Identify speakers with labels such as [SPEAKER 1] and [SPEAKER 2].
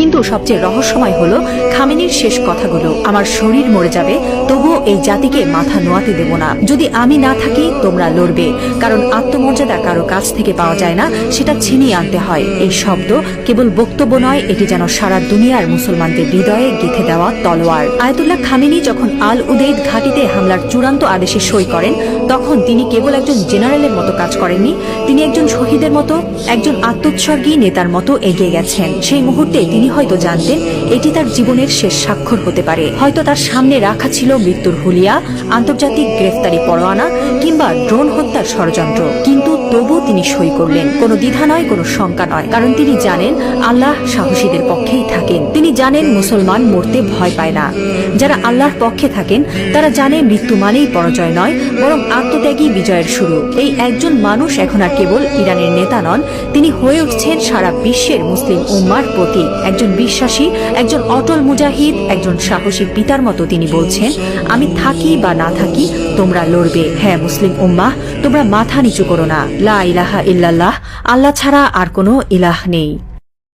[SPEAKER 1] কিন্তু সবচেয়ে রহস্যময় হলো খামেনির শেষ কথাগুলো, আমার শরীর মরে যাবে তবুও এই জাতিকে মাথা নোয়াতে দেব না। যদি আমি না থাকি তোমরা লড়বে, কারণ আত্মমর্যাদা কারো কাছ থেকে পাওয়া যায় না, সেটা ছিনিয়ে আনতে হয়। এই শব্দ কেবল বক্তব্য নয়, এটি যেন সারা দুনিয়ার মুসলমানদের হৃদয়ে গেঁথে দেওয়া তলোয়ার। আয়াতুল্লাহ খামেনি যখন আল উদেইদ ঘাঁটিতে হামলার চূড়ান্ত আদেশে সই করেন, তখন তিনি কেবল একজন জেনারেলের মতো কাজ করেননি, তিনি একজন শহীদের মতো, একজন আত্মোৎসর্গী নেতার মতো এগিয়ে গেছেন। সেই মুহূর্তে তিনি হয়তো জানতেন এটি তার জীবনের শেষ স্বাক্ষর হতে পারে। হয়তো তার সামনে রাখা ছিল মৃত্যুর হুলিয়া, আন্তর্জাতিক গ্রেফতারি পরোয়ানা কিংবা ড্রোন হত্যার ষড়যন্ত্র, কিন্তু তবু তিনি সই করলেন। কোনো দ্বিধা নয়, কোনো শঙ্কা নয়, কারণ তিনি জানেন আল্লাহ সাহসীদের পক্ষেই থাকেন। তিনি জানেন মুসলমান মরতে ভয় পায় না। যারা আল্লাহর পক্ষে থাকেন তারা জানে মৃত্যু মানেই পরাজয় নয়, বরং আত্মত্যাগী বিজয়ের শুরু। এই একজন মানুষ এখন আর কেবল ইরানের নেতা নন, তিনি হয়ে উঠছেন সারা বিশ্বের মুসলিম উম্মার প্রতীক। একজন বিশ্বাসী, একজন অটল মুজাহিদ, একজন সাহসী পিতার মতো তিনি বলছেন, আমি থাকি বা না থাকি তোমরা লড়বে। হ্যাঁ মুসলিম উম্মাহ, তোমরা মাথা নিচু করো না। লা ইলাহা ইল্লাল্লাহ, আল্লাহ ছাড়া আর কোনো ইলাহ নেই।